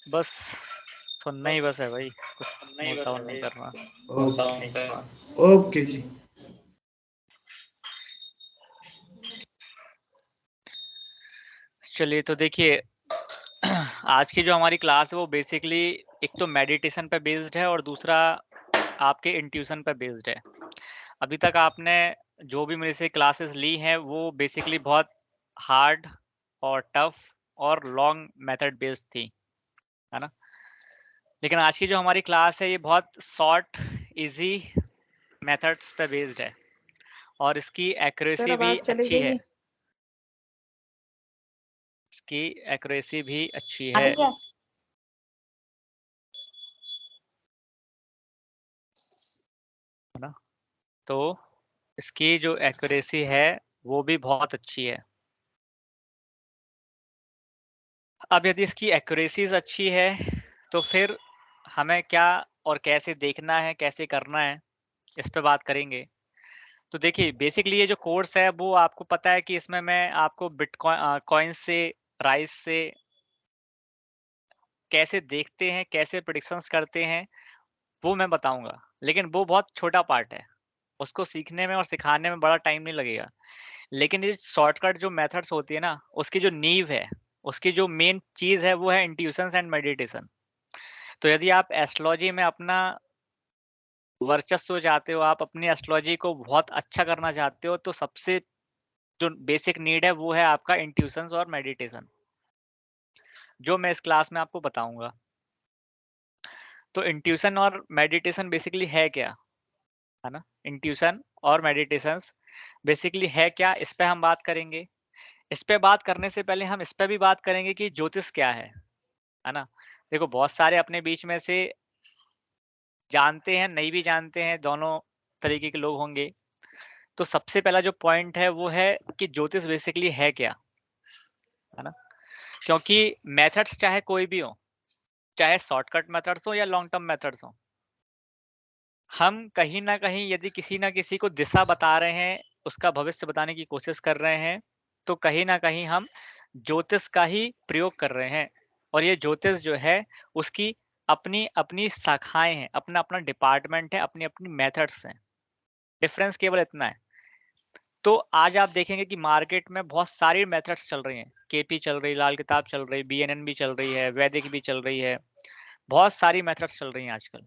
बस सुनना ही बस है भाई, कुछ नोट डाउन नहीं करना। ओके ओके जी। चलिए तो देखिए, आज की जो हमारी क्लास है वो बेसिकली एक तो मेडिटेशन पे बेस्ड है और दूसरा आपके इंट्यूशन पे बेस्ड है। अभी तक आपने जो भी मेरे से क्लासेस ली हैं वो बेसिकली बहुत हार्ड और टफ और लॉन्ग मेथड बेस्ड थी, है ना? लेकिन आज की जो हमारी क्लास है ये बहुत शॉर्ट इजी मेथड्स पे बेस्ड है और इसकी सर एक्यूरेसी भी आवाज चली अच्छी गई है। है। इसकी एक्यूरेसी भी अच्छी आ है। रही है? ना? तो इसकी जो एक्यूरेसी है वो भी बहुत अच्छी है। अब यदि इसकी एक्यूरेसीज अच्छी है तो फिर हमें क्या और कैसे देखना है, कैसे करना है, इस पे बात करेंगे। तो देखिए बेसिकली ये जो कोर्स है वो आपको पता है कि इसमें मैं आपको बिटकॉइन कॉइन्स से, राइस से कैसे देखते हैं, कैसे प्रेडिक्शंस करते हैं, वो मैं बताऊंगा। लेकिन वो बहुत छोटा पार्ट है, उसको सीखने में और सिखाने में बड़ा टाइम नहीं लगेगा। लेकिन ये शॉर्टकट जो मेथड्स होती है ना, उसकी जो नींव है, उसकी जो मेन चीज है वो है इंट्यूशंस एंड मेडिटेशन। तो यदि आप एस्ट्रोलॉजी में अपना वर्चस्व चाहते हो, आप अपनी एस्ट्रोलॉजी को बहुत अच्छा करना चाहते हो, तो सबसे जो बेसिक नीड है वो है आपका इंट्यूशंस और मेडिटेशन, जो मैं इस क्लास में आपको बताऊंगा। तो इंट्यूशन और मेडिटेशन बेसिकली है क्या, है ना? इंट्यूशन और मेडिटेशंस बेसिकली है क्या, इस पे हम बात करेंगे। इस पे बात करने से पहले हम इस पे भी बात करेंगे कि ज्योतिष क्या है ना? देखो बहुत सारे अपने बीच में से जानते हैं, नहीं भी जानते हैं, दोनों तरीके के लोग होंगे। तो सबसे पहला जो पॉइंट है वो है कि ज्योतिष बेसिकली है क्या, है ना? क्योंकि मेथड्स चाहे कोई भी हो, चाहे शॉर्टकट मेथड्स हो या लॉन्ग टर्म मेथड्स हो, हम कहीं न कहीं यदि किसी न किसी को दिशा बता रहे हैं, उसका भविष्य बताने की कोशिश कर रहे हैं, तो कहीं न कहीं हम ज्योतिष का ही प्रयोग कर रहे हैं। और ये ज्योतिष जो है, उसकी अपनी-अपनी शाखाएँ हैं, अपना-अपना डिपार्टमेंट है, अपनी-अपनी मेथड्स हैं। डिफरेंस केवल इतना है। तो आज आप देखेंगे कि मार्केट में बहुत सारी मेथड्स चल रही हैं। केपी चल रही, लाल किताब चल रही, बीएनएन भी चल रही है, वैदिक भी चल रही है। बहुत सारी मेथड्स चल रही हैं आजकल।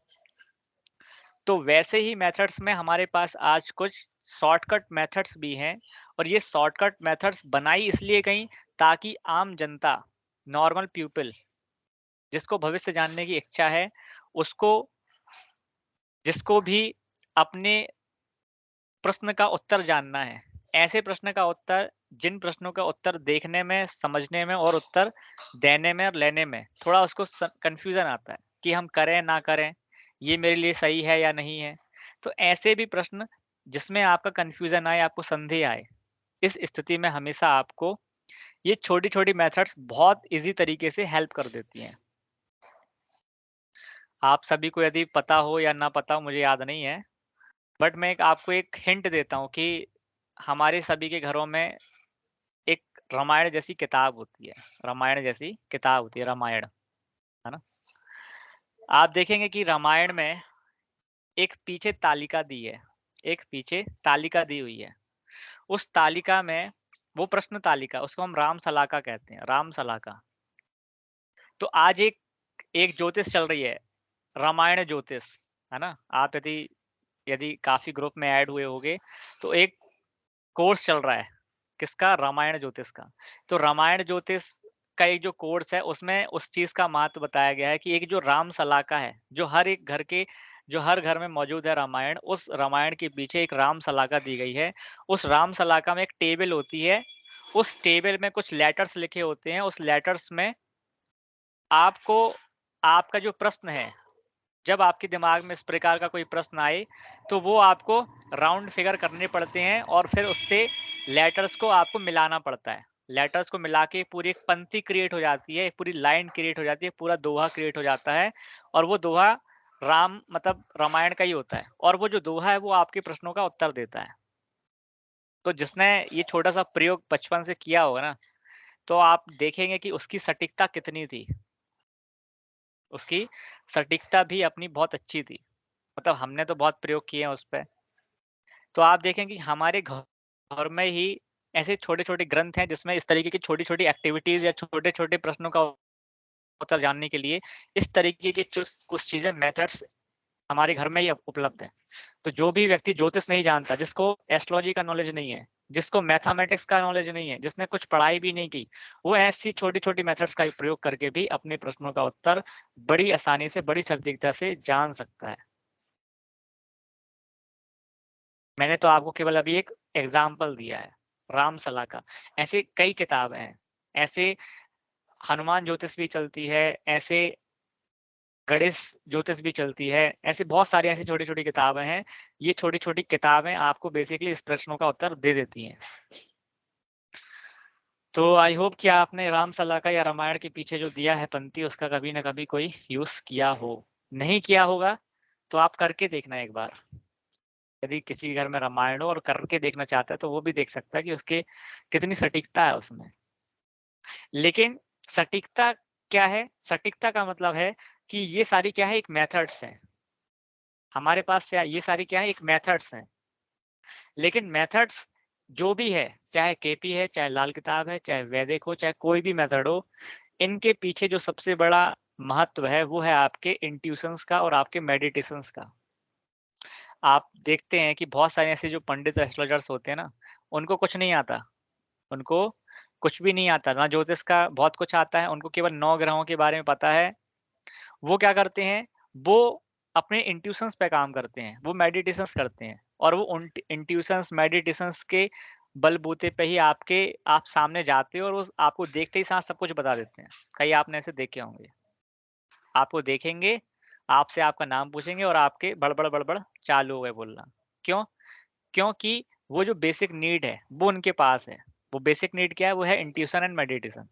तो वैसे ही मेथड्स में हमारे पास आज कुछ शॉर्टकट मेथड्स भी हैं और ये शॉर्टकट मेथड्स बनाई इसलिए गई ताकि आम जनता, नॉर्मल पीपल, जिसको भविष्य जानने की इच्छा है, उसको, जिसको भी अपने प्रश्न का उत्तर जानना है, ऐसे प्रश्न का उत्तर, जिन प्रश्नों का उत्तर देखने में, समझने में और उत्तर देने में और लेने में थोड़ा उसको कंफ्यूजन आता है कि हम करें ना करें, ये मेरे लिए सही है या नहीं है। तो ऐसे भी प्रश्न जिसमें आपका कंफ्यूजन आए, आपको संदेह आए, इस स्थिति में हमेशा आपको ये छोटी छोटी मेथड्स बहुत इजी तरीके से हेल्प कर देती हैं। आप सभी को यदि पता हो या ना पता हो मुझे याद नहीं है, बट मैं आपको एक हिंट देता हूँ कि हमारे सभी के घरों में एक रामायण जैसी किताब होती है। रामायण जैसी किताब होती है, रामायण, है ना? आप देखेंगे कि रामायण में एक पीछे तालिका दी है, एक पीछे तालिका दी हुई है। उस तालिका में, वो प्रश्न तालिका, उसको हम राम सलाका कहते हैं, राम सलाका। तो आज एक एक ज्योतिष चल रही है, रामायण ज्योतिष, है ना? आप यदि यदि काफ़ी ग्रुप में ऐड हुए होंगे, तो एक कोर्स चल रहा है, किसका? रामायण ज्योतिष का। तो रामायण ज्योतिष का एक जो कोर्स है, उसमें उस चीज़ का महत्व बताया गया है कि एक जो राम सलाका है, जो हर एक घर के, जो हर घर में मौजूद है रामायण, उस रामायण के पीछे एक राम सलाका दी गई है। उस राम सलाका में एक टेबल होती है, उस टेबल में कुछ लेटर्स लिखे होते हैं, उस लेटर्स में आपको, आपका जो प्रश्न है, जब आपके दिमाग में इस प्रकार का कोई प्रश्न आए, तो वो आपको राउंड फिगर करने पड़ते हैं और फिर उससे लेटर्स को आपको मिलाना पड़ता है। लेटर्स को मिला के पूरी एक पंक्ति क्रिएट हो जाती है, एक पूरी लाइन क्रिएट हो जाती है, पूरा दोहा क्रिएट हो जाता है और वो दोहा राम मतलब रामायण का ही होता है और वो जो दोहा है वो आपके प्रश्नों का उत्तर देता है। तो जिसने ये छोटा-सा प्रयोग बचपन से किया होगा ना, तो आप देखेंगे कि उसकी सटीकता कितनी थी। उसकी सटीकता भी अपनी बहुत अच्छी थी। मतलब हमने तो बहुत प्रयोग किए हैं उस पे। तो आप देखें कि हमारे घर में ही ऐसे छोटे-छोटे ग्रंथ हैं जिसमें इस तरीके की छोटी-छोटी एक्टिविटीज़ या छोटे-छोटे प्रश्नों का उत्तर जानने के लिए इस तरीके की चुस कुछ चीज़ें मेथड्स हमारे घर में ही उपलब्ध हैं। तो जो भी व्यक्ति ज्योतिष नहीं जानता, जिसको एस्ट्रोलॉजी का नॉलेज नहीं है, जिसको मैथमेटिक्स का नॉलेज नहीं है, जिसने कुछ पढ़ाई भी नहीं की, वो ऐसी छोटी-छोटी मेथड्स का प्रयोग करके भी अपने प्रश्नों का उत्तर बड़ी आसानी से, बड़ी सटीकता से जान सकता है। मैंने तो आपको केवल अभी एक एग्ज़ाम्पल दिया है, रामसला का। ऐसे कई किताबें हैं, ऐसे हनुमान ज्योतिष भी चलती है, ऐसे गणेश ज्योतिष भी चलती है, ऐसे बहुत सारी ऐसी छोटी-छोटी किताबें हैं। ये छोटी-छोटी किताबें आपको बेसिकली इस प्रश्नों का उत्तर दे देती हैं। तो आई होप कि आपने रामसला का या रामायण के पीछे जो दिया है पंक्ति, उसका कभी न कभी कोई यूज़ किया हो। नहीं किया होगा, तो आप करके देखना एक बार। यदि किसी के घर में रामायण हो और करके देखना चाहता है, तो वो भी देख सकता है कि उसके कितनी सटीकता है उसमें। लेकिन सटीकता क्या है? सटीकता का मतलब है कि ये सारी क्या है, एक मेथड्स हैं। हमारे पास क्या ये सारी क्या है, एक मेथड्स हैं। लेकिन मेथड्स जो भी है, चाहे केपी है, चाहे लाल किताब है, चाहे वैदिक हो, चाहे कोई भी मेथड हो, इनके पीछे जो सबसे बड़ा महत्व है, वो है आपके इंट्यूशंस का और आपके मेडिटेशंस का। आप देखते हैं कि बहुत सारे ऐसे जो पंडित एस्ट्रोलॉजर्स होते हैं ना, उनको कुछ नहीं आता। उनको कुछ भी नहीं आता, ना ज्योतिष का बहुत कुछ आता है, उनको केवल 9 ग्रहों के बारे में पता है। वो क्या करते हैं, वो अपने इंट्यूशंस पे काम करते हैं, वो मेडिटेशंस करते हैं और वो उन इंट्यूशंस, मेडिटेशंस के बलबूते पे ही आप सामने जाते हो और वो आपको देखते ही साथ सब कुछ बता देते हैं। कहीं आपने ऐसे देखे होंगे। आपको देखेंगे, आपसे आपका नाम पूछेंगे और आपके बड़बड़-बड़बड़ चालू हो गए बोलना। क्यों? क्योंकि वो जो बेसिक नीड है, वो उनके पास है। वो बेसिक नीड क्या है? वो है इंट्यूशन एंड मेडिटेशन।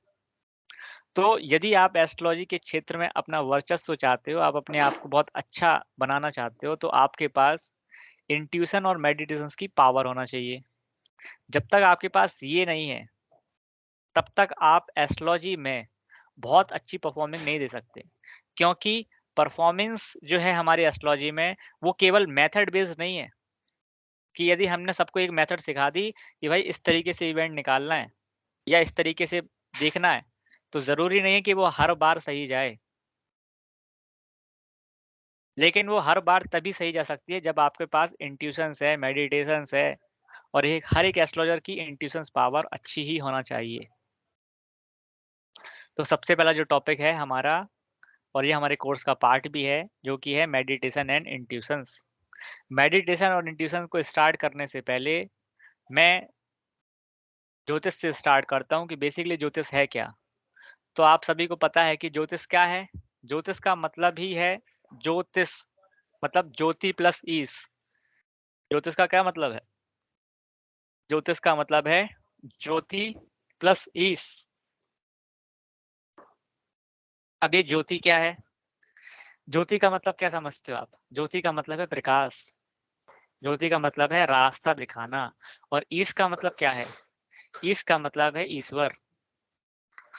तो यदि आप एस्ट्रोलॉजी के क्षेत्र में अपना वर्चस्व चाहते हो, आप अपने आप को बहुत अच्छा बनाना चाहते हो, तो आपके पास इंट्यूशन और मेडिटेशंस की पावर होना चाहिए। जब तक आपके पास ये नहीं है, तब तक आप एस्ट्रोलॉजी में बहुत अच्छी परफॉर्मेंस नहीं दे सकते। क्योंकि परफॉर्मेंस जो है हमारी एस्ट्रोलॉजी में, वो केवल मेथड बेस्ड नहीं है कि यदि हमने सबको एक मेथड सिखा दी कि भाई इस तरीके से इवेंट निकालना है या इस तरीके से देखना है, तो ज़रूरी नहीं है कि वो हर बार सही जाए। लेकिन वो हर बार तभी सही जा सकती है जब आपके पास इंट्यूशंस है, मेडिटेशंस है और एक हर एक एस्ट्रोलॉजर की इंट्यूशंस पावर अच्छी ही होना चाहिए। तो सबसे पहला जो टॉपिक है हमारा और ये हमारे कोर्स का पार्ट भी है, जो कि है मेडिटेशन एंड इंट्यूशंस। मेडिटेशन और इंट्यूशन को स्टार्ट करने से पहले मैं ज्योतिष से स्टार्ट करता हूँ कि बेसिकली ज्योतिष है क्या? तो आप सभी को पता है कि ज्योतिष क्या है? ज्योतिष का मतलब ही है ज्योतिष मतलब ज्योति प्लस ईश। ज्योतिष का क्या मतलब है? ज्योतिष का मतलब है ज्योति प्लस ईश। अब ये ज्योति क्या है? ज्योति का मतलब क्या समझते हो आप? ज्योति का मतलब है प्रकाश। ज्योति का मतलब है रास्ता दिखाना और ईश का मतलब क्या है? ईश का मतलब है ईश्वर।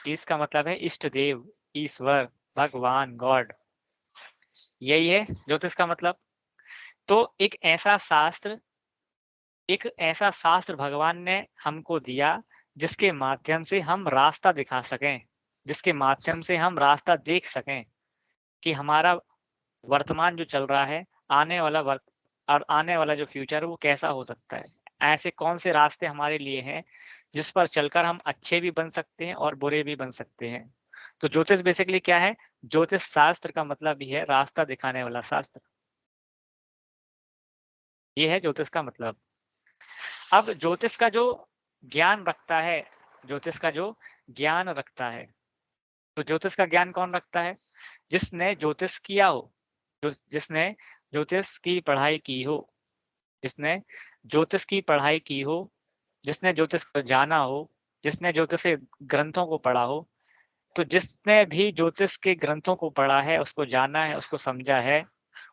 ईश का मतलब है इष्ट देव, ईश्वर, भगवान, गॉड। यही है ज्योतिष का मतलब। तो एक ऐसा शास्त्र भगवान ने हमको दिया जिसके माध्यम से हम रास्ता दिखा सकें, जिसके माध्यम से हम रास्ता देख सकें कि हमारा वर्तमान जो चल रहा है, आने वाला जो फ्यूचर है वो कैसा हो सकता है। ऐसे कौन से रास्ते हमारे लिए हैं जिस पर चलकर हम अच्छे भी बन सकते हैं और बुरे भी बन सकते हैं। तो ज्योतिष बेसिकली क्या है? ज्योतिष शास्त्र का मतलब ही है रास्ता दिखाने वाला शास्त्र। ये है ज्योतिष का मतलब। अब ज्योतिष का जो ज्ञान रखता है, तो ज्योतिष का ज्ञान कौन रखता है? जिसने ज्योतिष किया हो, जिसने ज्योतिष की पढ़ाई की हो, जिसने ज्योतिष की पढ़ाई की हो, जिसने ज्योतिष को जाना हो, जिसने ज्योतिष के ग्रंथों को पढ़ा हो, तो जिसने भी ज्योतिष के ग्रंथों को पढ़ा है, उसको जाना है, उसको समझा है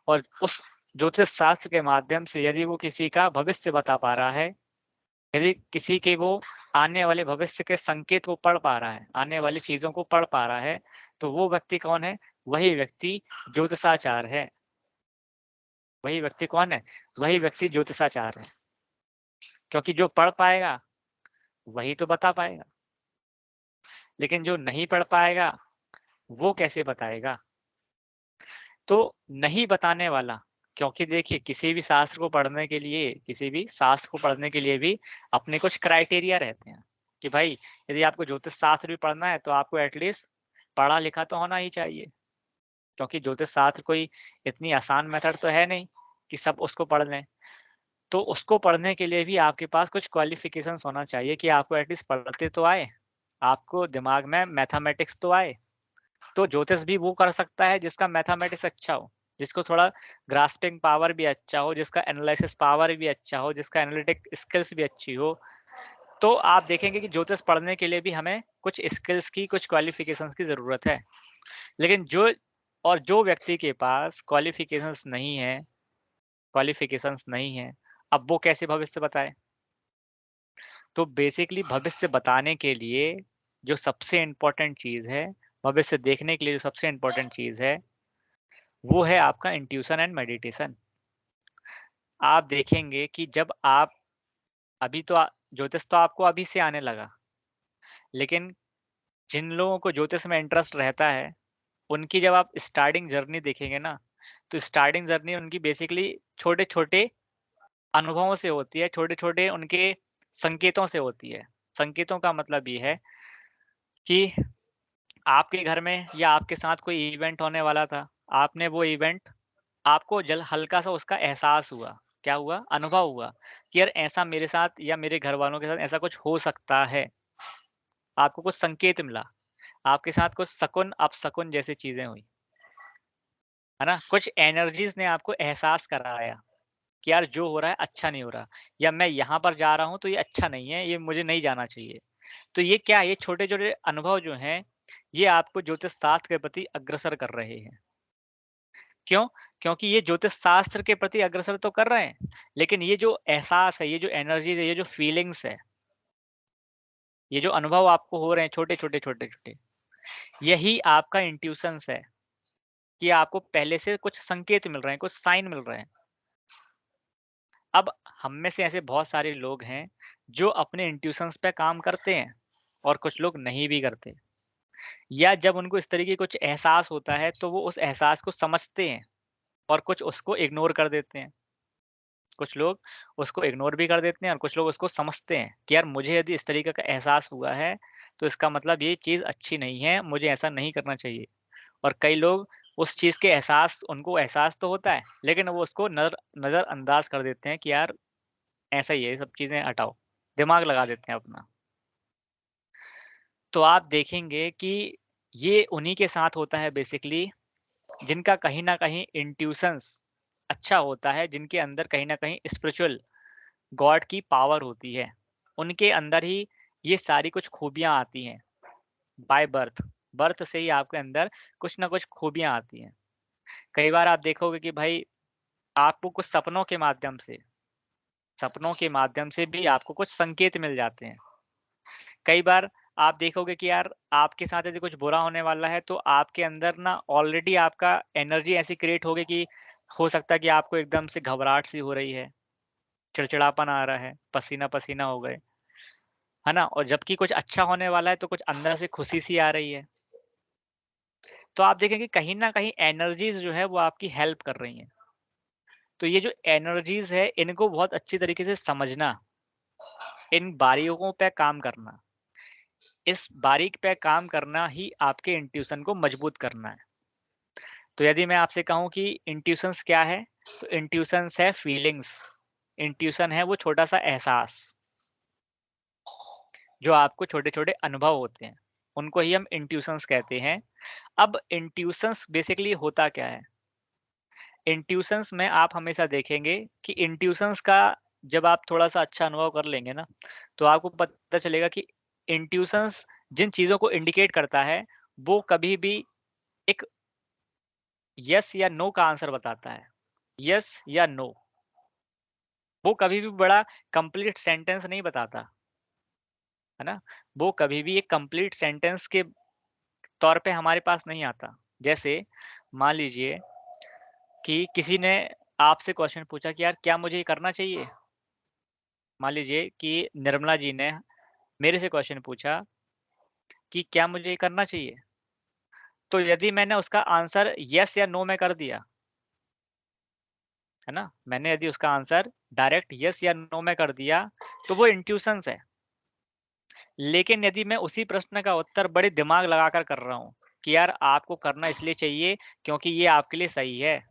और उस ज्योतिष शास्त्र के माध्यम से यदि वो किसी का भविष्य बता पा रहा है, यदि किसी के वो आने वाले भविष्य के संकेत को पढ़ पा रहा है, आने वाली चीज़ों को पढ़ पा रहा है, तो वो व्यक्ति कौन है? वही व्यक्ति ज्योतिषाचार है। वही व्यक्ति कौन है? वही व्यक्ति ज्योतिषाचार है। क्योंकि जो पढ़ पाएगा वही तो बता पाएगा, लेकिन जो नहीं पढ़ पाएगा वो कैसे बताएगा? तो नहीं बताने वाला, क्योंकि देखिए किसी भी शास्त्र को पढ़ने के लिए भी अपने कुछ क्राइटेरिया रहते हैं कि भाई यदि आपको ज्योतिष शास्त्र भी पढ़ना है तो आपको एटलीस्ट पढ़ा लिखा तो होना ही चाहिए, क्योंकि ज्योतिष शास्त्र कोई इतनी आसान मेथड तो है नहीं कि सब उसको पढ़ लें। तो उसको पढ़ने के लिए भी आपके पास कुछ क्वालिफिकेशंस होना चाहिए कि आपको एटलीस्ट पढ़ते तो आए, आपको दिमाग में मैथमेटिक्स तो आए। तो ज्योतिष भी वो कर सकता है जिसका मैथमेटिक्स अच्छा हो, जिसको थोड़ा ग्रास्पिंग पावर भी अच्छा हो, जिसका एनालिसिस पावर भी अच्छा हो, जिसका एनालिटिक स्किल्स भी अच्छी हो। तो आप देखेंगे कि ज्योतिष पढ़ने के लिए भी हमें कुछ स्किल्स की, कुछ क्वालिफिकेशंस की ज़रूरत है। लेकिन जो व्यक्ति के पास क्वालिफिकेशंस नहीं है, अब वो कैसे भविष्य बताए? तो बेसिकली भविष्य बताने के लिए जो सबसे इम्पोर्टेंट चीज़ है, भविष्य देखने के लिए जो सबसे इम्पोर्टेंट चीज़ है, वो है आपका इंट्यूशन एंड मेडिटेशन। आप देखेंगे कि जब आप अभी तो ज्योतिष तो आपको अभी से आने लगा, लेकिन जिन लोगों को ज्योतिष में इंटरेस्ट रहता है, उनकी जब आप स्टार्टिंग जर्नी देखेंगे ना, तो स्टार्टिंग जर्नी उनकी बेसिकली छोटे-छोटे अनुभवों से होती है, छोटे-छोटे उनके संकेतों से होती है। संकेतों का मतलब ये है कि आपके घर में या आपके साथ कोई इवेंट होने वाला था, आपने वो इवेंट आपको जल हल्का-सा उसका एहसास हुआ। क्या हुआ? अनुभव हुआ कि यार ऐसा मेरे साथ या मेरे घरवालों के साथ ऐसा कुछ हो सकता है। आपको कुछ संकेत मिला, आपके साथ कुछ शकुन, अपशकुन जैसी चीज़ें हुई, है ना? कुछ एनर्जीज़ ने आपको एहसास कराया कि यार जो हो रहा है अच्छा नहीं हो रहा, या मैं यहाँ पर जा रहा हूँ तो ये अच्छा नहीं है, ये मुझे नहीं जाना चाहिए। तो ये क्या है? ये छोटे-छोटे अनुभव जो हैं, ये आपको ज्योतिष शास्त्र के प्रति अग्रसर कर रहे हैं। क्यों? क्योंकि ये ज्योतिष शास्त्र के प्रति अग्रसर तो कर रहे हैं, लेकिन ये जो एहसास है, ये जो एनर्जीज़ है, ये जो फीलिंग्स है, ये जो अनुभव आपको हो रहे हैं छोटे-छोटे, छोटे-छोटे, यही आपका इंट्यूशंस है कि आपको पहले से कुछ संकेत मिल रहे हैं, कुछ साइन मिल रहे हैं। अब हम में से ऐसे बहुत सारे लोग हैं, जो अपने इंट्यूशंस पे काम करते हैं और कुछ लोग नहीं भी करते। या जब उनको इस तरीके कुछ एहसास होता है, तो वो उस एहसास को समझते हैं और कुछ उसको इग्नोर कर देते हैं। कुछ लोग उसको इग्नोर भी कर देते हैं और कुछ लोग उसको समझते हैं कि यार मुझे यदि इस तरीके का एहसास हुआ है, तो इसका मतलब ये चीज़ अच्छी नहीं है, मुझे ऐसा नहीं करना चाहिए। और कई लोग उस चीज़ के उनको एहसास तो होता है, लेकिन वो उसको नज़रअंदाज कर देते हैं कि यार ऐसा ही है, ये सब चीज़ें हटाओ, दिमाग लगा देते हैं अपना। तो आप देखेंगे कि ये उन्हीं के साथ होता है बेसिकली, जिनका कहीं न कहीं इंट्यूशंस अच्छा होता है, जिनके अंदर कहीं न कहीं स्पिरिचुअल गॉड की पावर होती है। उनके अंदर ही ये सारी कुछ खूबियाँ आती हैं बाय बर्थ। बर्थ से ही आपके अंदर कुछ न कुछ खूबियाँ आती हैं। कई बार आप देखोगे कि भाई आपको कुछ सपनों के माध्यम से भी आपको कुछ संकेत मिल जाते हैं। कई बार आप देखोगे कि यार आपके साथ यदि कुछ बुरा होने वाला है, तो आपके अंदर ना ऑलरेडी आपका एनर्जी ऐसी क्रिएट होगी कि हो सकता है कि आपको एकदम से घबराहट सी हो रही है, चिड़चिड़ापन आ रहा है, पसीना-पसीना हो गए, है ना? और जबकि कुछ अच्छा होने वाला है, तो कुछ अंदर से खुशी सी आ रही है। तो आप देखेंगे कहीं न कहीं एनर्जीज़ जो है वो आपकी हेल्प कर रही हैं। तो ये जो एनर्जीज़ है, इनको बहुत अच्छी तरीके से समझना, इन बारीकों पे काम करना, इस बारीक पे काम करना ही आपके इंट्यूशन को मजबूत करना है। तो यदि मैं आपसे कहूँ कि इंट्यूशंस क्या है? तो इंट्यूशंस है फीलिंग्स। इंट्यूशन है वो छोटा-सा एहसास, जो आपको छोटे-छोटे अनुभव होते हैं। उनको ही हम इंट्यूशंस कहते हैं। अब इंट्यूशंस बेसिकली होता क्या है? इंट्यूशंस में आप हमेशा देखेंगे कि इंट्यूशंस का जब आप थोड़ा-सा अच्छा अनुभव कर लेंगे ना, तो आपको पता चलेगा कि इंट्यूशंस जिन चीज़ों को इंडिकेट करता है, वो कभी भी एक येस या नो का आंसर बताता है। येस या नो। वो कभी भी बड़ा कंप्लीट सेंटेंस नहीं बताता, है ना? वो कभी भी एक कंप्लीट सेंटेंस के तौर पे हमारे पास नहीं आता। जैसे मान लीजिए कि किसी ने आपसे क्वेश्चन पूछा कि यार क्या मुझे ये करना चाहिए? मान लीजिए कि निर्मला जी ने मेरे से क्वेश्चन पूछा कि क्या मुझे ये करना चाहिए? तो यदि मैंने उसका आंसर येस या नो में कर दिया, है ना? मैंने यदि उसका आंसर डायरेक्ट येस या नो में कर दिया, तो वो इंट्यूशंस है। लेकिन यदि मैं उसी प्रश्न का उत्तर बड़े दिमाग लगाकर कर रहा हूँ कि यार आपको करना इसलिए चाहिए क्योंकि ये आपके लिए सही है।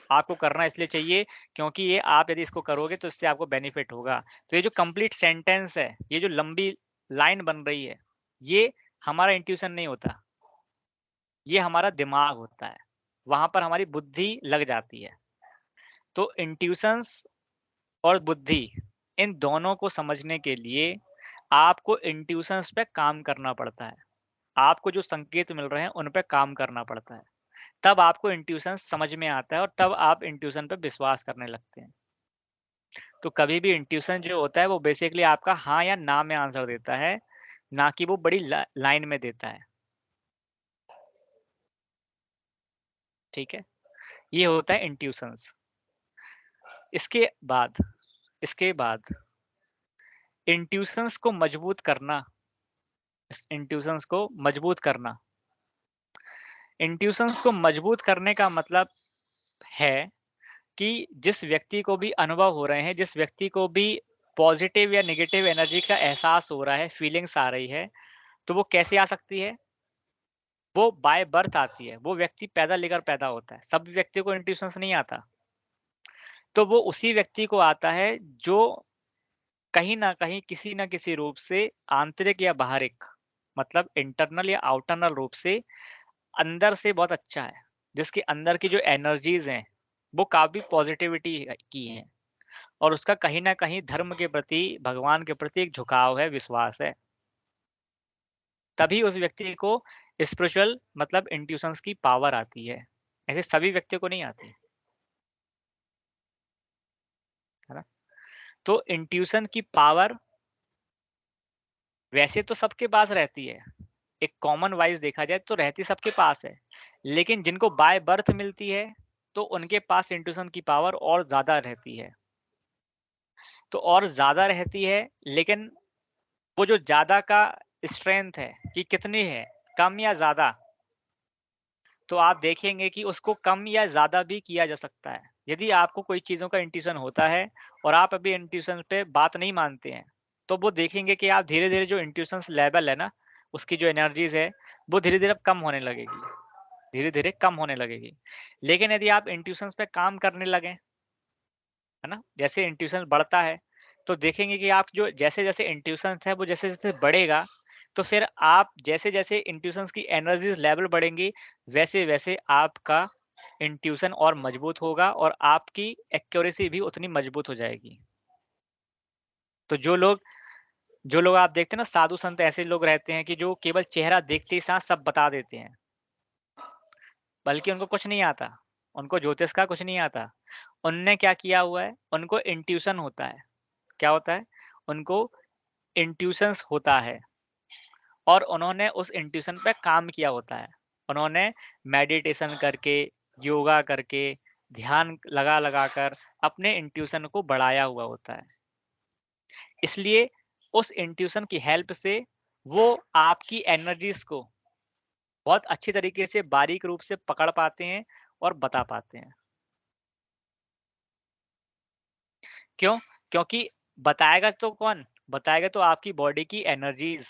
आपको करना इसलिए चाहिए क्योंकि ये आप यदि इसको करोगे तो इससे आपको बेनिफिट होगा। तो ये जो कंप्लीट सेंटेंस है, ये जो लंबी लाइन बन रही है, ये हमारा इंट्यूशन नहीं होता, ये हमारा दिमाग होता है। वहाँ पर हमारी बुद्धि लग जाती है। तो इंट्यूशंस और बुद्धि, इन दोनों को समझने के लिए आपको इंट्यूशंस पे काम करना पड़ता है। आपको जो संकेत मिल रहे हैं, उन पे काम करना पड़ता है। तब आपको इंट्यूशन समझ में आता है और तब आप इंट्यूशन पे विश्वास करने लगते हैं। तो कभी भी इंट्यूशन जो होता है वो बेसिकली आपका हाँ या ना में आंसर देता है, ना कि वो बड़ी लाइन में देता है। ठीक है? ये होता है इंट्यूशंस। इसके बाद इसके बाद इंट्यूशंस को मजबूत करना, इस इंट्यूशंस को मजबूत करना। इंट्यूशंस को मजबूत करने का मतलब है कि जिस व्यक्ति को भी अनुभव हो रहे हैं, जिस व्यक्ति को भी पॉजिटिव या नेगेटिव एनर्जी का एहसास हो रहा है, फीलिंग्स आ रही है, तो वो कैसे आ सकती है? वो बाय बर्थ आती है। वो व्यक्ति पैदा लेकर पैदा होता है। सब व्यक्तियों को इंट्यूशंस नहीं आता। तो वो उसी व्यक्ति को आता है जो कहीं न कहीं, किसी न किसी रूप से आंतरिक या बाहरिक, मतलब इंटरनल या आउटरनल रूप से अंदर से बहुत अच्छा है। जिसके अंदर की जो एनर्जीज़ हैं, वो काफ़ी पॉजिटिविटी की हैं और उसका कहीं न कहीं धर्म के प्रति, भगवान के प्रति एक झुकाव है, विश्वास है। तभी उस व्यक्ति को स्पिरिचुअल मतलब इंट्यूशंस की पावर आती है। ऐसे सभी व्यक्तियों को नहीं आती, है ना? तो इंट्यूशन की पावर वैसे तो सबके पास रहती है। एक कॉमन वाइज़ देखा जाए तो रहती सबके पास है। लेकिन जिनको बाय बर्थ मिलती है, तो उनके पास इंट्यूशन की पावर और ज़्यादा रहती है। तो और ज़्यादा रहती है, लेकिन वो जो ज़्यादा का स्ट्रेंथ है कि कितनी है, कम या ज़्यादा, तो आप देखेंगे कि उसको कम या ज़्यादा भी किया जा सकता है। यदि आपको कोई चीज़ों का इंट्यूशन होता है और आप अभी इंट्यूशन पे बात नहीं मानते हैं, तो वो देखेंगे कि आप धीरे-धीरे जो इंट्यूशंस लेवल है ना, उसकी जो एनर्जीज़ है, वो धीरे-धीरे अब कम होने लगेगी, धीरे-धीरे कम होने लगेगी। लेकिन यदि आप इंट्यूशंस पे काम करने लगें, है ना? जैसे इंट्यूशन बढ़ता है, तो देखेंगे कि आप जो जैसे-जैसे इंट्यूशंस है, वो जैसे-जैसे बढ़ेगा, तो फिर आप जैसे-जैसे इंट्यूशंस की एनर्जीज़ लेवल बढ़ेंगी, वैसे-वैसे आपका इंट्यूशन और मजबूत होगा और आपकी एक्यूरेसी भी उतनी मजबूत हो जाएगी। तो जो लोग आप देखते हैं ना, साधु संत ऐसे लोग रहते हैं कि जो केवल चेहरा देखते ही साथ सब बता देते हैं, बल्कि उनको कुछ नहीं आता, उनको ज्योतिष का कुछ नहीं आता। उनने क्या किया हुआ है, उनको इंट्यूशन होता है। क्या होता है? उनको इंट्यूशंस होता है और उन्होंने उस इंट्यूशन पे काम किया होता है। उन्होंने मेडिटेशन करके, योगा करके, ध्यान लगा-लगा कर अपने इंट्यूशन को बढ़ाया हुआ होता है। इसलिए उस इंट्यूशन की हेल्प से वो आपकी एनर्जीज़ को बहुत अच्छी तरीके से बारीक रूप से पकड़ पाते हैं और बता पाते हैं। क्यों? क्योंकि बताएगा तो कौन? बताएगा तो आपकी बॉडी की एनर्जीज़।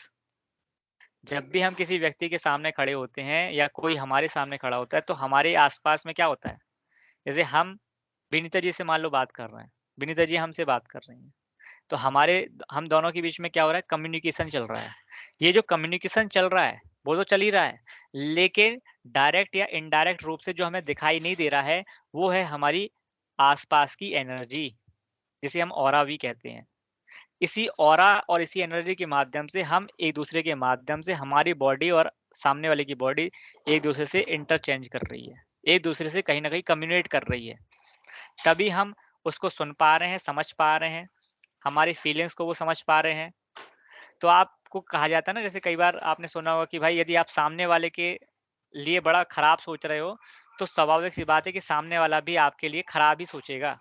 जब भी हम किसी व्यक्ति के सामने खड़े होते हैं या कोई हमारे सामने खड़ा होता है, तो हमारे आस-पास में क्या होता है? जैसे हम विनीता जी से मान लो बात कर रहे हैं, विनीता जी हमसे बात कर रही हैं, तो हम दोनों के बीच में क्या हो रहा है? कम्युनिकेशन चल रहा है। ये जो कम्युनिकेशन चल रहा है, वो तो चल ही रहा है, लेकिन डायरेक्ट या इनडायरेक्ट रूप से जो हमें दिखाई नहीं दे रहा है, वो है हमारी आस-पास की एनर्जी, जिसे हम ऑरा भी कहते हैं। इसी ऑरा और इसी एनर्जी के माध्यम से हम एक-दूसरे के माध्यम से हमारी बॉडी और सामने वाले की बॉडी एक-दूसरे से इंटरचेंज कर रही है। एक-दूसरे से कहीं न कहीं कम्युनिकेट कर रही है। तभी हम उसको सुन पा रहे हैं, समझ पा रहे हैं, हमारी फीलिंग्स को वो समझ पा रहे हैं। तो आपको आपको कहा जाता है ना, जैसे कई बार आपने सुना होगा कि भाई यदि आप सामने वाले के लिए बड़ा खराब सोच रहे हो, तो स्वाभाविक सी बात है कि सामने वाला भी आपके लिए खराब ही सोचेगा।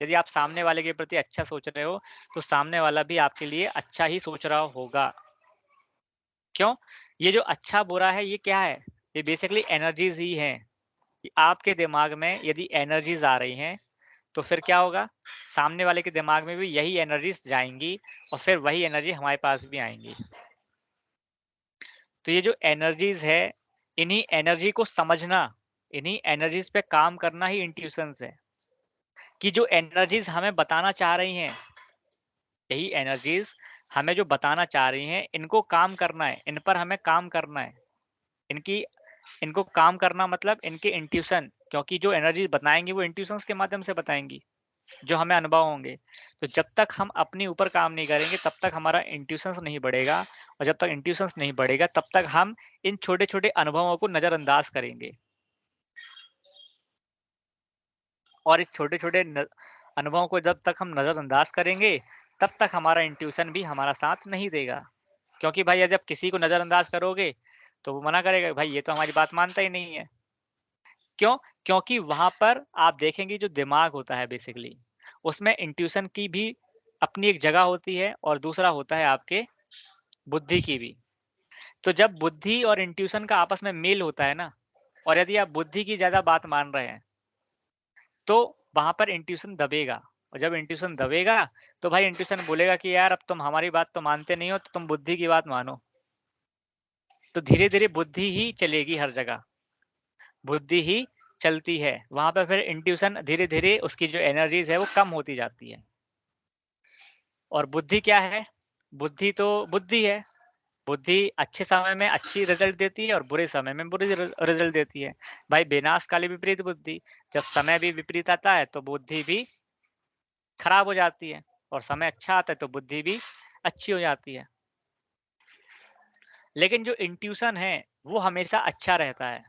यदि आप सामने वाले के प्रति अच्छा सोच रहे हो, तो सामने वाला भी आपके लिए अच्छा ही सोच रहा होगा। क्यों? ये जो अच्छा-बुरा है, ये क्या है? ये बेसिकली एनर्जीज़ ही हैं, कि आपके दिमाग में यदि एनर्जीज़ आ रही हैं, तो फिर क्या होगा? सामने वाले के दिमाग में भी यही एनर्जीज़ जाएँगी और फिर वही एनर्जी हमारे पास भी आएँगी। तो ये जो एनर्जीज़ है, इन्हीं एनर्जी को समझना, इन्हीं एनर्जीज़ पे काम करना ही इंट्यूशंस है, कि जो एनर्जीज़ हमें बताना चाह रही हैं, यही एनर्जीज़ हमें जो बताना चाह रही हैं, इनको काम करना है, इन पर हमें काम करना है। इनकी इनको काम करना मतलब इनके इंट्यूशन, क्योंकि जो एनर्जी बताएँगी वो इंट्यूशंस के माध्यम से बताएँगी, जो हमें अनुभव होंगे। तो जब तक हम अपने ऊपर काम नहीं करेंगे, तब तक हमारा इंट्यूशंस नहीं बढ़ेगा, और जब तक इंट्यूशंस नहीं बढ़ेगा, तब तक हम इन छोटे-छोटे अनुभवों को नज़रअंदाज करेंगे। और इस छोटे-छोटे न अनुभवों को जब तक हम नज़रअंदाज करेंगे, तब तक हमारा इंट्यूशन भी हमारा साथ नहीं देगा। क्योंकि भाई यदि आप किसी को नज़रअंदाज करोगे, तो वो मना करेगा, भाई ये तो हमारी बात मानता ही नहीं है। क्यों? क्योंकि वहाँ पर आप देखेंगे जो दिमाग होता है बेसिकली, उसमें इंट्यूशन की भी अपनी एक जगह होती है और दूसरा होता है आपके बुद्धि की भी। तो जब बुद्धि और इंट्यूशन का आपस में मेल होता है ना, और यदि आप बुद्धि की ज़्यादा बात मान रहे हैं, तो वहाँ पर इंट्यूशन दबेगा, और जब इंट्यूशन दबेगा, तो भाई इंट्यूशन बोलेगा कि यार अब तुम हमारी बात तो मानते नहीं हो, तो तुम बुद्धि की बात मानो। तो धीरे-धीरे बुद्धि ही चलेगी हर जगह, बुद्धि ही चलती है। वहाँ पे फिर इंट्यूशन धीरे-धीरे उसकी जो एनर्जीज़ है वो कम होती जाती है। और बुद्धि क्या है? बुद्धि तो बुद्धि है। बुद्धि अच्छे समय में अच्छी रिज़ल्ट देती है और बुरे समय में बुरी रिज़ल्ट देती है। भाई विनाश काले विपरीत बुद्धि, जब समय भी विपरीत आता है तो बुद्धि भी खराब हो जाती है, और समय अच्छा आता है तो बुद्धि भी अच्छी हो जाती है। लेकिन जो इंट्यूशन है, वो हमेशा अच्छा रहता है।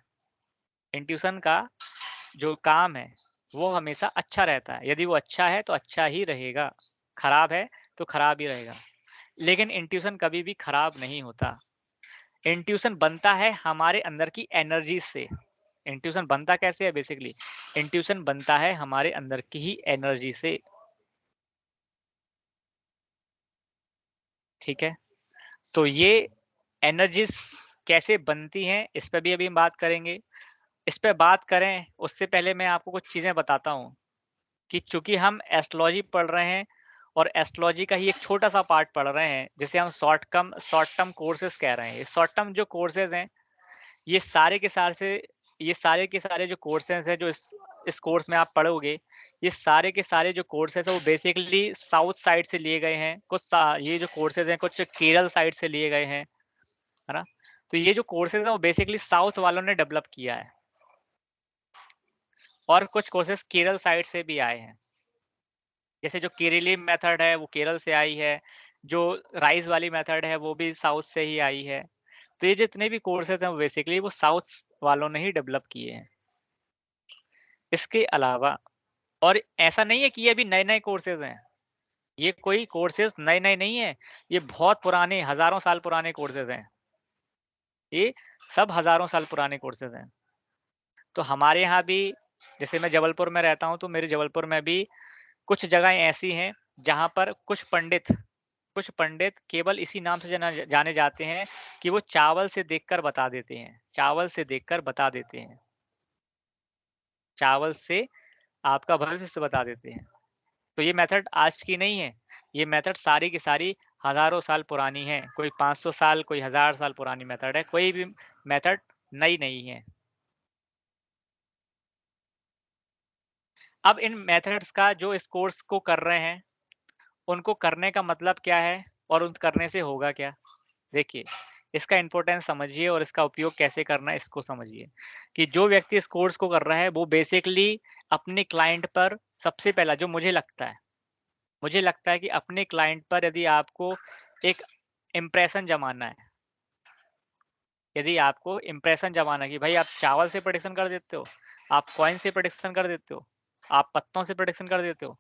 इंट्यूशन का जो काम है, वो हमेशा अच्छा रहता है। यदि वो अच्छा है, तो अच्छा ही रहेगा, खराब है, तो खराब ही रहेगा। लेकिन इंट्यूशन कभी भी खराब नहीं होता। इंट्यूशन बनता है हमारे अंदर की एनर्जी से। इंट्यूशन बनता कैसे है बेसिकली? इंट्यूशन बनता है हमारे अंदर की ही एनर्जी से, ठीक है? तो ये एनर्जीज़ कैसे बनती हैं, इस पे भी अभी हम बात करेंगे। इस पे बात करें, उससे पहले मैं आपको कुछ चीज़ें बताता हूँ, कि चूँकि हम एस्ट्रोलॉजी पढ़ रहे हैं और एस्ट्रोलॉजी का ही एक छोटा-सा पार्ट पढ़ रहे हैं, जिसे हम शॉर्ट टर्म कोर्सेज़ कह रहे हैं। ये शॉर्ट टर्म जो कोर्सेज़ हैं, ये सारे के सारे से ये सारे के सारे जो कोर्सेज़ हैं, जो इस कोर्स में आप पढ़ोगे, ये सारे के सारे जो कोर्सेज़ हैं, वो बेसिकली साउथ साइड से लिए गए हैं। ये जो कोर्सेज़ हैं, कुछ केरल साइड से लिए गए हैं, है ना? तो ये जो कोर्सेज़ हैं, वो बेसिकली साउथ वालों ने डेवलप किया है, और कुछ कोर्सेज़ केरल साइड से भी आए हैं। जैसे जो केरली मेथड है, वो केरल से आई है, जो राइज़ वाली मेथड है, वो भी साउथ से ही आई है। तो ये जितने भी कोर्सेज़ हैं, वो बेसिकली वो साउथ वालों ने ही डेवलप किए हैं। इसके अलावा, और ऐसा नहीं है कि ये अभी नए-नए कोर्सेज़ हैं। ये कोई कोर्सेज़ नए-नए नहीं है, ये बहुत पुराने हज़ारों साल पुराने कोर्सेज़ हैं। ये सब हज़ारों साल पुराने कोर्सेज़ हैं। तो हमारे यहाँ भी, जैसे मैं जबलपुर में रहता हूँ, तो मेरे जबलपुर में भी कुछ जगहें ऐसी हैं, जहाँ पर कुछ पंडित केवल इसी नाम से जाने जाते हैं, कि वो चावल से देखकर बता देते हैं, चावल से देखकर बता देते हैं। चावल से आपका भविष्य बता देते हैं। तो ये मेथड आज की नहीं है, ये मेथड सारी की सारी हज़ारों साल पुरानी है। कोई 500 साल, कोई 1000 साल पुरानी मेथड है, कोई भी मेथड नई नहीं है। अब इन मेथड्स का जो इस कोर्स को कर रहे हैं, उनको करने का मतलब क्या है और उन करने से होगा क्या? देखिए, इसका इम्पोर्टेंस समझिए और इसका उपयोग कैसे करना है इसको समझिए, कि जो व्यक्ति इस कोर्स को कर रहा है, वो बेसिकली अपने क्लाइंट पर सबसे पहला जो मुझे लगता है कि अपने क्लाइंट पर यदि आपको एक इम्प्रेशन जमाना है, यदि आपको इम्प्रेशन जमाना है कि भाई आप चावल से प्रेडिक्शन कर देते हो, आप कॉइन से प्रेडिक्शन कर देते हो, आप पत्तों से प्रेडिक्शन कर देते हो,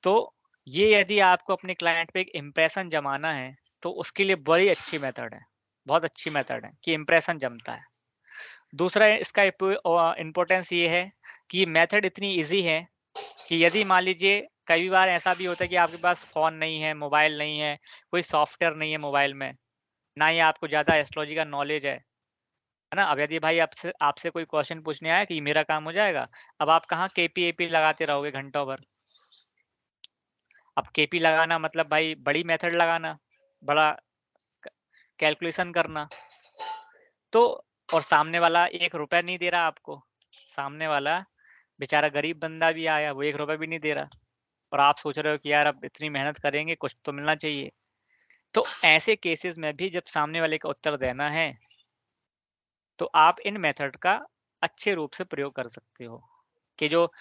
तो ये यदि आपको अपने क्लाइंट पे एक इम्प्रेशन जमाना है, तो उसके लिए बड़ी अच्छी मेथड है, बहुत अच्छी मेथड है कि इम्प्रेशन जमता है। दूसरा इसका इम्पोर्टेंस ये है कि मेथड इतनी ईज़ी है कि यदि मान लीजिए कई बार ऐसा भी होता है कि आपके पास फ़ोन नहीं है, मोबाइल नहीं है, कोई सॉफ्टवेयर नहीं है मोबाइल में, ना ही आपको ज़्यादा एस्ट्रोलॉजी का नॉलेज है ना? अब यदि भाई आपसे आपसे कोई क्वेश्चन पूछने आया कि मेरा काम हो जाएगा, अब आप कहाँ केपी-एपी लगाते रहोगे घंटों भर। अब केपी लगाना मतलब भाई बड़ी मेथड लगाना, बड़ा क कैलकुलेशन करना। तो और सामने वाला ₹1 नहीं दे रहा आपको। सामने वाला बेचारा गरीब बंदा भी आया, वो ₹1 भी नहीं दे रहा और आप सोच रहे हो कि यार अब इतनी मेहनत करेंगे, कुछ तो मिलना चाहिए। तो ऐसे केसेज़ में भी जब सामने वाले का उत्तर देना है, तो आप इन मेथड का अच्छे रूप से प्रयोग कर सकते हो, कि जो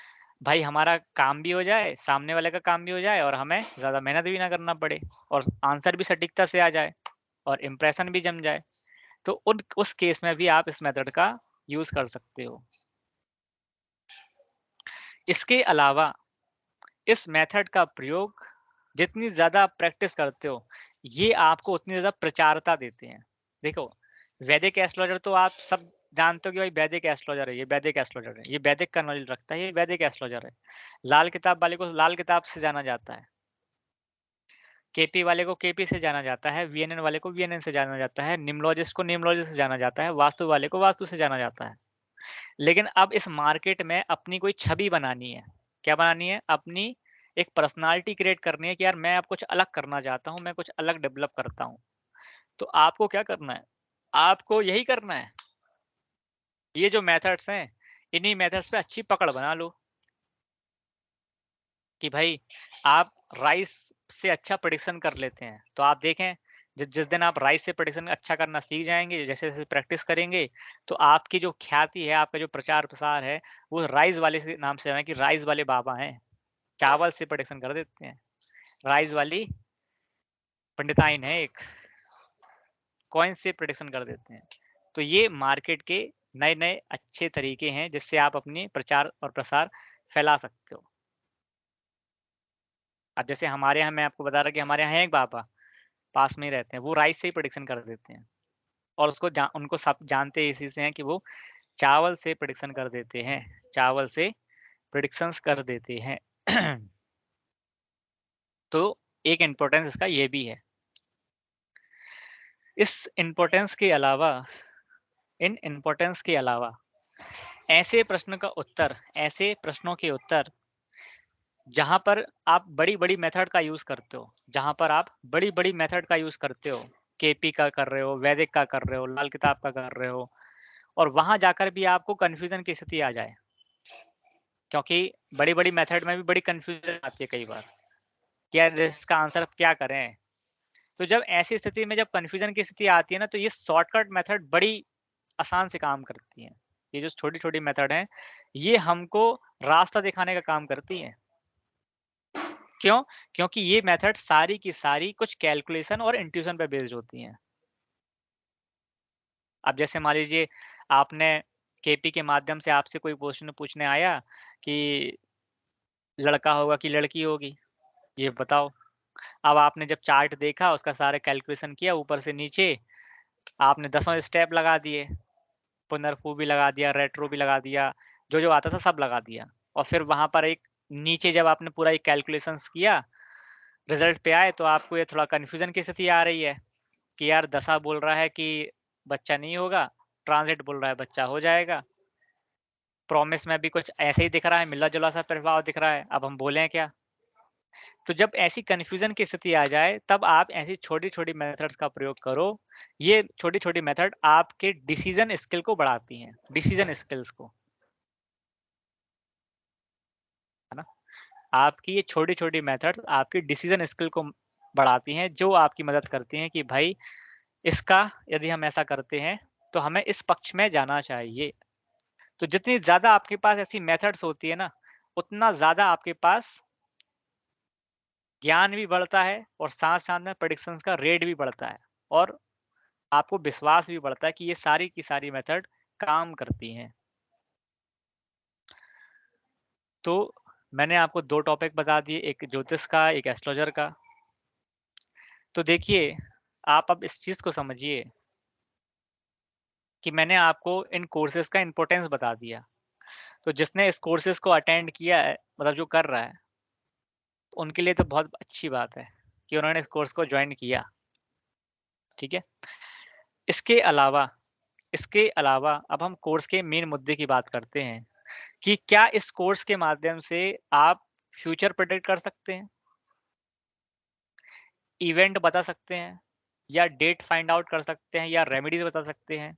भाई हमारा काम भी हो जाए, सामने वाले का काम भी हो जाए और हमें ज़्यादा मेहनत भी ना करना पड़े और आंसर भी सटीकता से आ जाए और इम्प्रेशन भी जम जाए। तो उन उस केस में भी आप इस मेथड का यूज़ कर सकते हो। इसके अलावा इस मेथड का प्रयोग जितनी ज़्यादा आप प्रैक्टिस करते हो, ये आपको उतनी ज़्यादा प्रचारता देते हैं। देखो, वैदिक एस्ट्रोलॉजर तो आप सब जानते हो कि भाई वैदिक एस्ट्रोलॉजर है, ये वैदिक एस्ट्रोलॉजर है, ये वैदिक का नॉलेज रखता है, ये वैदिक एस्ट्रोलॉजर है। लाल किताब वाले को लाल किताब से जाना जाता है, केपी वाले को केपी से जाना जाता है, वीएनएन वाले को वीएनएन से जाना जाता है, न्यूमरोलॉजिस्ट को न्यूमरोलॉजिस्ट से जाना जाता है, वास्तु वाले को वास्तु से जाना जाता है। लेकिन अब इस मार्केट में अपनी कोई छवि बनानी है। क्या बनानी है? अपनी एक पर्सनैलिटी क्रिएट करनी है कि यार मैं अब कुछ अलग करना चाहता हूँ, मैं कुछ अलग डेवलप करता हूँ। तो आपको क्या करना है? आपको यही करना है। ये जो मेथड्स हैं, इन्हीं मेथड्स पे अच्छी पकड़ बना लो कि भाई आप राइस से अच्छा प्रेडिक्शन कर लेते हैं। तो आप देखें जिस जिस दिन आप राइस से प्रेडिक्शन अच्छा करना सीख जाएँगे, जैसे-जैसे प्रैक्टिस करेंगे, तो आपकी जो ख्याति है, आपका जो प्रचार-प्रसार है, वो राइस वाले से नाम से है कि राइस वाले बाबा हैं। चावल से प्रेडिक्शन कर देते हैं। राइस वाली पंडिताइन है एक, कॉइन से प्रेडिक्शन कर देते हैं। तो ये मार्केट के नए-नए अच्छे तरीके हैं जिससे आप अपनी प्रचार और प्रसार फैला सकते हो। अब जैसे हमारे यहाँ मैं आपको बता रहा कि हमारे यहाँ है एक बाबा, पास में ही रहते हैं, वो राइस से ही प्रेडिक्शन कर देते हैं और उसको उनको सब जानते इसी से हैं कि वो चावल से प्रेडिक्शन कर देते हैं, चावल से प्रेडिक्शंस कर देते हैं। तो एक इम्पोर्टेंस इसका ये भी है। इस इम्पोर्टेंस के अलावा इन इम्पोर्टेंस के अलावा ऐसे प्रश्नों के उत्तर जहाँ पर आप बड़ी-बड़ी मेथड का यूज़ करते हो, जहाँ पर आप बड़ी-बड़ी मेथड का यूज़ करते हो, केपी का कर रहे हो, वैदिक का कर रहे हो, लाल किताब का कर रहे हो और वहाँ जाकर भी आपको कन्फ्यूज़न की स्थिति आ जाए, क्योंकि बड़ी-बड़ी मेथड में भी बड़ी कन्फ्यूज़न आती है कई बार, कि यार इसका आंसर अब क्या करें? तो जब ऐसी स्थिति में जब कन्फ्यूज़न की स्थिति आती है ना, तो ये शॉर्टकट मेथड बड़ी आसान से काम करती हैं। ये जो छोटी-छोटी मेथड हैं, ये हमको रास्ता दिखाने का काम करती हैं। क्यों? क्योंकि ये मेथड सारी की सारी कुछ कैलकुलेशन और इंट्यूशन पे बेस्ड होती हैं। अब जैसे मान लीजिए आपने केपी के माध्यम से आपसे कोई क्वेश्चन पूछने आया कि लड़का होगा कि लड़की होगी, ये बताओ। अब आपने जब चार्ट देखा, उसका सारा कैलकुलेशन किया ऊपर से नीचे, आपने दसों स्टेप लगा दिए, पुनर्फू भी लगा दिया, रेट्रो भी लगा दिया, जो-जो आता था सब लगा दिया और फिर वहाँ पर एक नीचे जब आपने पूरा एक कैलकुलेशंस किया, रिज़ल्ट पे आए तो आपको ये थोड़ा कन्फ्यूज़न की स्थिति आ रही है कि यार दशा बोल रहा है कि बच्चा नहीं होगा, ट्रांज़िट बोल रहा है बच्चा हो जाएगा, प्रॉमिस में भी कुछ ऐसे ही दिख रहा है, मिला-जुला सा प्रभाव दिख रहा है, अब हम बोलें क्या? तो जब ऐसी कन्फ्यूज़न की स्थिति आ जाए, तब आप ऐसी छोटी-छोटी मेथड्स का प्रयोग करो। ये छोटी-छोटी मेथड आपके डिसीज़न स्किल को बढ़ाती हैं, डिसीज़न स्किल्स को, है ना? आपकी ये छोटी-छोटी मेथड्स आपकी डिसीज़न स्किल को बढ़ाती हैं, जो आपकी मदद करती हैं कि भाई इसका यदि हम ऐसा करते हैं, तो हमें इस पक्ष में जाना चाहिए। तो जितनी ज़्यादा आपके पास ऐसी मेथड्स होती है ना, उतना ज़्यादा आपके पास ज्ञान भी बढ़ता है और साथ-साथ में प्रेडिक्शंस का रेट भी बढ़ता है और आपको विश्वास भी बढ़ता है कि ये सारी की सारी मेथड काम करती हैं। तो मैंने आपको 2 टॉपिक बता दिए, एक ज्योतिष का, एक एस्ट्रोलॉजर का। तो देखिए, आप अब इस चीज़ को समझिए कि मैंने आपको इन कोर्सेज़ का इम्पोर्टेंस बता दिया। तो जिसने इस कोर्सेज़ को अटेंड किया है, मतलब जो कर रहा है, उनके लिए तो बहुत अच्छी बात है कि उन्होंने इस कोर्स को जॉइन किया, ठीक है? इसके अलावा इसके अलावा अब हम कोर्स के मेन मुद्दे की बात करते हैं कि क्या इस कोर्स के माध्यम से आप फ्यूचर प्रेडिक्ट कर सकते हैं? इवेंट बता सकते हैं या डेट फाइंड आउट कर सकते हैं या रेमेडीज़ बता सकते हैं?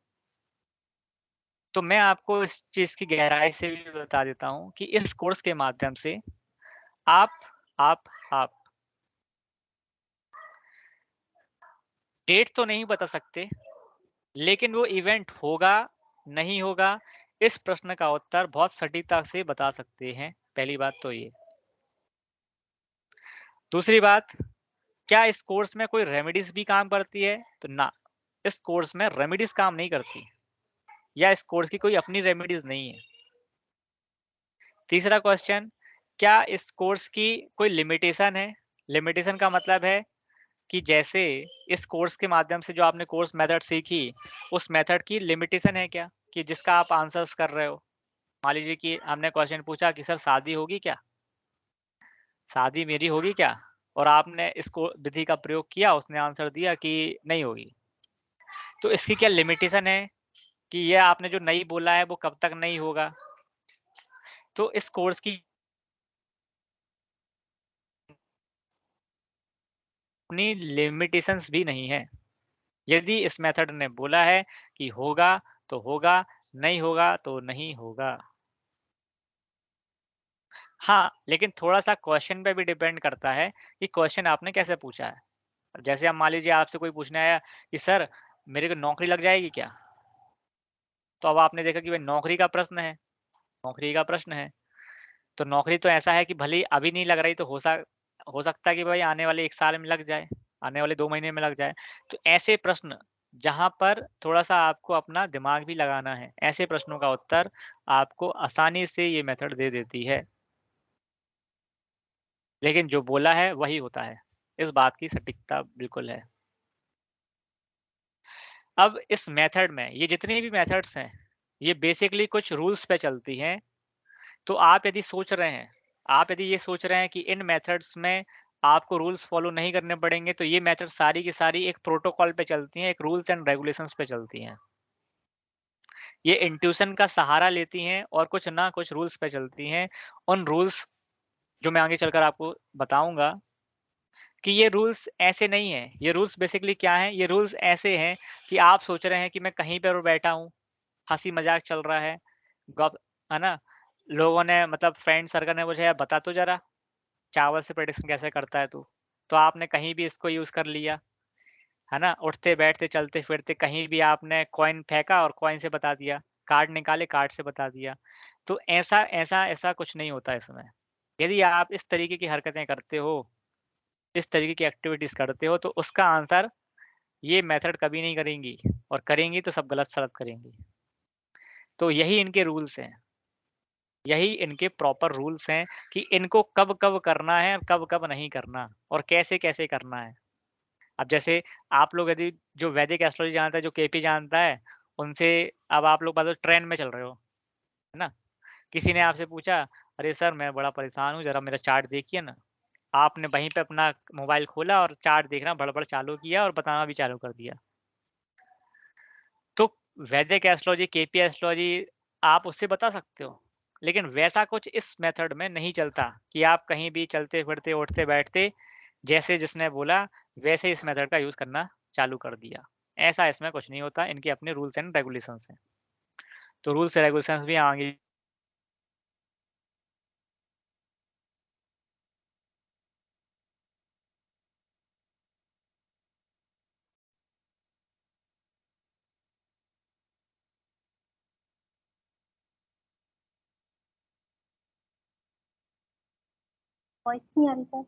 तो मैं आपको इस चीज़ की गहराई से भी बता देता हूँ कि इस कोर्स के माध्यम से आप आप आप डेट तो नहीं बता सकते, लेकिन वो इवेंट होगा, नहीं होगा, इस प्रश्न का उत्तर बहुत सटीकता से बता सकते हैं, पहली बात तो ये। दूसरी बात, क्या इस कोर्स में कोई रेमेडीज़ भी काम करती है? तो ना, इस कोर्स में रेमेडीज़ काम नहीं करती या इस कोर्स की कोई अपनी रेमेडीज़ नहीं है। तीसरा क्वेश्चन, क्या इस कोर्स की कोई लिमिटेशन है? लिमिटेशन का मतलब है कि जैसे इस कोर्स के माध्यम से जो आपने कोर्स मेथड सीखी, उस मेथड की लिमिटेशन है क्या? कि जिसका आप आंसर्स कर रहे हो। मान लीजिए कि हमने क्वेश्चन पूछा कि सर शादी होगी क्या? शादी मेरी होगी क्या? और आपने इसको विधि का प्रयोग किया, उसने आंसर दिया कि नहीं होगी। तो इसकी क्या लिमिटेशन है कि ये आपने जो नहीं बोला है वो कब तक नहीं होगा? तो इस कोर्स की अपनी लिमिटेशंस भी नहीं है। यदि इस मेथड ने बोला है कि होगा तो होगा, नहीं होगा तो नहीं होगा। हाँ, लेकिन थोड़ा-सा क्वेश्चन पे भी डिपेंड करता है कि क्वेश्चन आपने कैसे पूछा है। अब जैसे अब मान लीजिए आपसे कोई पूछने आया कि सर मेरे को नौकरी लग जाएगी क्या? तो अब आपने देखा कि भाई नौकरी का प्रश्न है, नौकरी का प्रश्न है। तो नौकरी तो ऐसा है कि भले ही अभी नहीं लग रही तो हो सकता है कि भाई आने वाले 1 साल में लग जाए, आने वाले 2 महीने में लग जाए। तो ऐसे प्रश्न जहाँ पर थोड़ा-सा आपको अपना दिमाग भी लगाना है, ऐसे प्रश्नों का उत्तर आपको आसानी से ये मेथड दे देती है। लेकिन जो बोला है वही होता है। इस बात की सटीकता बिल्कुल है। अब इस मेथड में ये जितनी भी मेथड्स हैं, ये बेसिकली कुछ रूल्स पे चलती हैं। तो आप यदि ये सोच रहे हैं कि इन मेथड्स में आपको रूल्स फॉलो नहीं करने पड़ेंगे, तो ये मेथड सारी की सारी एक प्रोटोकॉल पे चलती हैं, एक रूल्स एंड रेगुलेशंस पे चलती हैं। ये इंट्यूशन का सहारा लेती हैं और कुछ ना कुछ रूल्स पे चलती हैं। उन रूल्स जो मैं आगे चलकर आपको बताऊँगा कि ये रूल्स ऐसे नहीं हैं। ये रूल्स बेसिकली क्या हैं? ये रूल्स ऐसे हैं कि आप सोच रहे हैं कि मैं कहीं पर बैठा हूँ, हँसी-मज़ाक चल रहा है, गप है ना? लोगों ने मतलब फ्रेंड सर्कल ने मुझे बता तो ज़रा चावल से प्रेडिक्शन कैसे करता है तू? तो आपने कहीं भी इसको यूज़ कर लिया, है ना? उठते-बैठते, चलते-फिरते कहीं भी आपने कॉइन फेंका और कॉइन से बता दिया, कार्ड निकाले, कार्ड से बता दिया। तो ऐसा कुछ नहीं होता इसमें। यदि आप इस तरीके की हरकतें करते हो, इस तरीके की एक्टिविटीज़ करते हो, तो उसका आंसर ये मेथड कभी नहीं करेंगी और करेंगी तो सब गलत-सलत करेंगी। तो यही इनके रूल्स हैं, यही इनके प्रॉपर रूल्स हैं कि इनको कब-कब करना है, कब-कब नहीं करना और कैसे-कैसे करना है। अब जैसे आप लोग यदि जो वैदिक एस्ट्रोलॉजी जानता है, जो केपी जानता है, उनसे अब आप लोग मान लो ट्रेन में चल रहे हो, है ना? किसी ने आपसे पूछा, "अरे सर मैं बड़ा परेशान हूँ, ज़रा मेरा चार्ट देखिए ना।" आपने वहीं पे अपना मोबाइल खोला और चार्ट देखना भड़-भड़ चालू किया और बताना भी चालू कर दिया। तो वैदिक एस्ट्रोलॉजी, केपी एस्ट्रोलॉजी आप उससे बता सकते हो। लेकिन वैसा कुछ इस मेथड में नहीं चलता कि आप कहीं भी चलते-फिरते, उठते-बैठते जैसे जिसने बोला वैसे ही इस मेथड का यूज़ करना चालू कर दिया। ऐसा इसमें कुछ नहीं होता, इनके अपने रूल्स एंड रेगुलेशंस हैं। तो रूल्स रेगुलेशंस भी आगे वॉइस नहीं आ रही सर।